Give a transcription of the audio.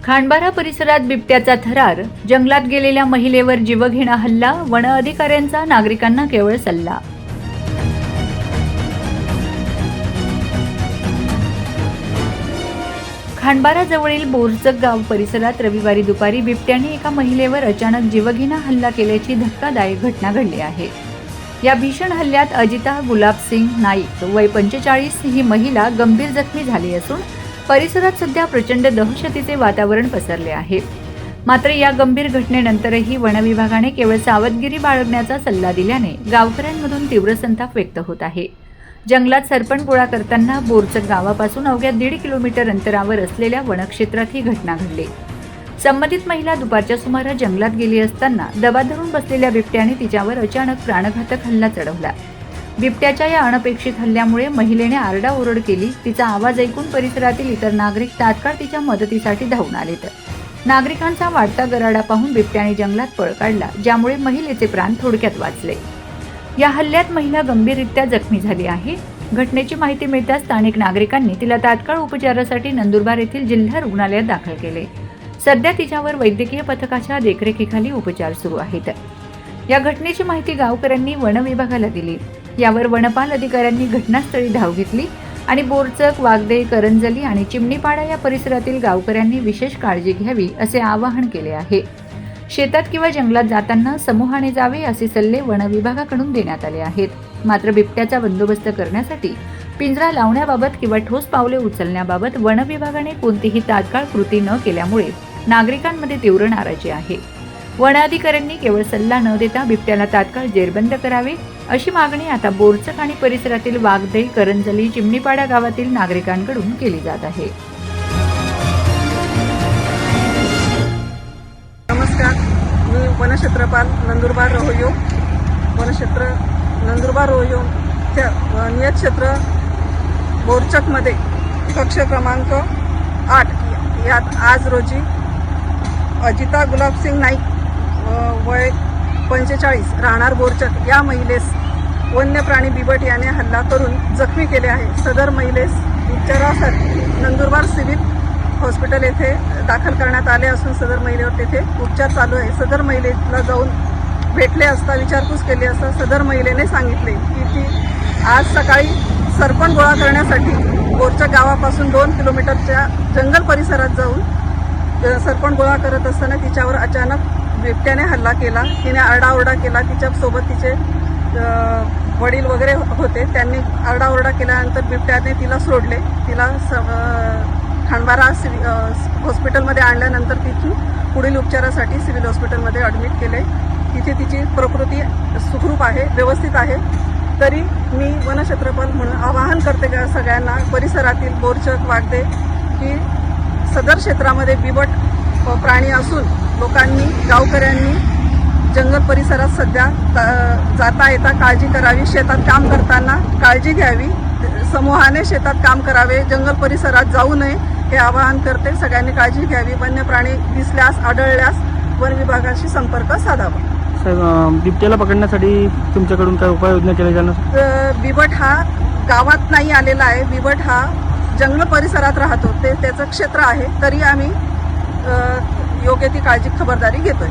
खांडबारा परिसरात बिबट्याचा थरार, जंगलात गेलेल्या महिलेवर जीवघेणा हल्ला, वन अधिकाऱ्यांचा नागरिकांना केवळ सल्ला. खांडबारा जवळील बोरचक गाव परिसरात रविवारी दुपारी बिबट्याने एका महिलेवर अचानक जीवघेणा हल्ला केल्याची धक्कादायक घटना घडली आहे. या भीषण हल्ल्यात अजिता गुलाबसिंग नाईक वय 45 ही महिला गंभीर जखमी झाली असून परिसरात सध्या प्रचंड दहशतीचे वातावरण पसरले आहे. मात्र या गंभीर घटनेनंतरही वन विभागाने केवळ सावधगिरी बाळगण्याचा सल्ला दिल्याने गावकऱ्यांमधून तीव्र संताप व्यक्त होत आहे. जंगलात सरपण गोळा करताना बोरचक गावापासून अवघ्या 1.5 किलोमीटर अंतरावर असलेल्या वनक्षेत्रात ही घटना घडली. संबंधित महिला दुपारच्या सुमारास जंगलात गेली असताना दबा धरून बसलेल्या बिबट्याने तिच्यावर अचानक प्राणघातक हल्ला चढवला. बिबट्याच्या या अनपेक्षित हल्ल्यामुळे महिलेने आरडाओरड केली. तिचा आवाज ऐकून परिसरातील इतर नागरिक तात्काळ तिच्या मदतीसाठी धावून आलेत. नागरिकांचा वाढता गराडा पाहून बिबट्याने जंगलात पळ काढला, ज्यामुळे महिलेचे प्राण थोडक्यात वाचले. या हल्ल्यात महिला गंभीररित्या जखमी झाली आहे. घटनेची माहिती मिळताच स्थानिक नागरिकांनी तिला तात्काळ उपचारासाठी नंदुरबार येथील जिल्हा रुग्णालयात दाखल केले. सध्या तिच्यावर वैद्यकीय पथकाच्या देखरेखीखाली उपचार सुरू आहेत. या घटनेची माहिती गावकऱ्यांनी वन विभागाला दिली. यावर वनपाल अधिकाऱ्यांनी घटनास्थळी धाव घेतली आणि बोरचक, वागदे, करंजली आणि चिमणीपाडा या परिसरातील गावकऱ्यांनी विशेष काळजी घ्यावी असे आवाहन केले आहे. शेतात किंवा जंगलात जाताना समूहाने जावे असे सल्ले वन विभागाकडून देण्यात आले आहेत. मात्र बिबट्याचा बंदोबस्त करण्यासाठी पिंजरा लावण्याबाबत किंवा ठोस पावले उचलण्याबाबत वन विभागाने कोणतीही तात्काळ कृती न केल्यामुळे नागरिकांमध्ये तीव्र नाराजी आहे. वन अधिकाऱ्यांनी केवळ सल्ला न देता बिबट्याला तात्काळ जेरबंद करावे अशी मागणी आता बोरचक आणि परिसरातील वागदे, करंजली, चिमणीपाडा गावातील नागरिकांकडून केली जात आहे. नमस्कार, मी वनक्षेत्रपाल नंदुरबार रोहयो. वनक्षेत्र नंदुरबार रोहयो नियत क्षेत्र बोरचकमध्ये कक्ष क्रमांक 8 यात आज रोजी अजिता गुलाबसिंग नाईक वय 45 राहणार बोरचक या महिलेस वन्य प्राणी बिबट याने हल्ला करून जखमी केले आहे. सदर महिलेस उपचारासाठी नंदुरबार सिव्हिल हॉस्पिटल येथे दाखल करण्यात आले असून सदर महिलेवर तेथे उपचार चालू आहे. सदर महिलेला जाऊन भेटले असता विचारपूस केली असता सदर महिलेने सांगितले की ती आज सकाळी सरपण गोळा करण्यासाठी बोरचक गावापासून 2 किलोमीटरच्या जंगल परिसरात जाऊन सरपण गोळा करत असताना तिच्यावर अचानक बिबट्याने हल्ला केला. तिने आरडाओरडा केला. तिच्यासोबत तिचे वडील वगैरे होते. त्यांनी आरडाओरडा केल्यानंतर बिबट्याने तिला सोडले. तिला खांडबारा हॉस्पिटलमध्ये आणल्यानंतर तिथून पुढील उपचारासाठी सिव्हिल हॉस्पिटलमध्ये ॲडमिट केले. तिथे तिची प्रकृती सुखरूप आहे, व्यवस्थित आहे. तरी मी वनक्षेत्रपाल म्हणून आवाहन करते का सगळ्यांना, परिसरातील बोरचक, वागदे की सदर क्षेत्रामध्ये बिबट प्राणी असून लोकांनी, गावकऱ्यांनी जंगल परिसरात सध्या जाता येता काळजी करावी. शेतात काम करताना काळजी घ्यावी. समूहाने शेतात काम करावे. जंगल परिसरात जाऊ नये हे आवाहन करते. सगळ्यांनी काळजी घ्यावी. वन्य प्राणी दिसल्यास, आढळल्यास वन विभागाशी संपर्क साधावा. बिबट्याला पकडण्यासाठी तुमच्याकडून काय उपाययोजना केल्या जाणार? बिबट हा गावात नाही आलेला आहे. बिबट हा जंगल परिसरात राहतो. ते त्याचं क्षेत्र आहे. तरी आम्ही योग्य ती काळजी, खबरदारी घेतोय.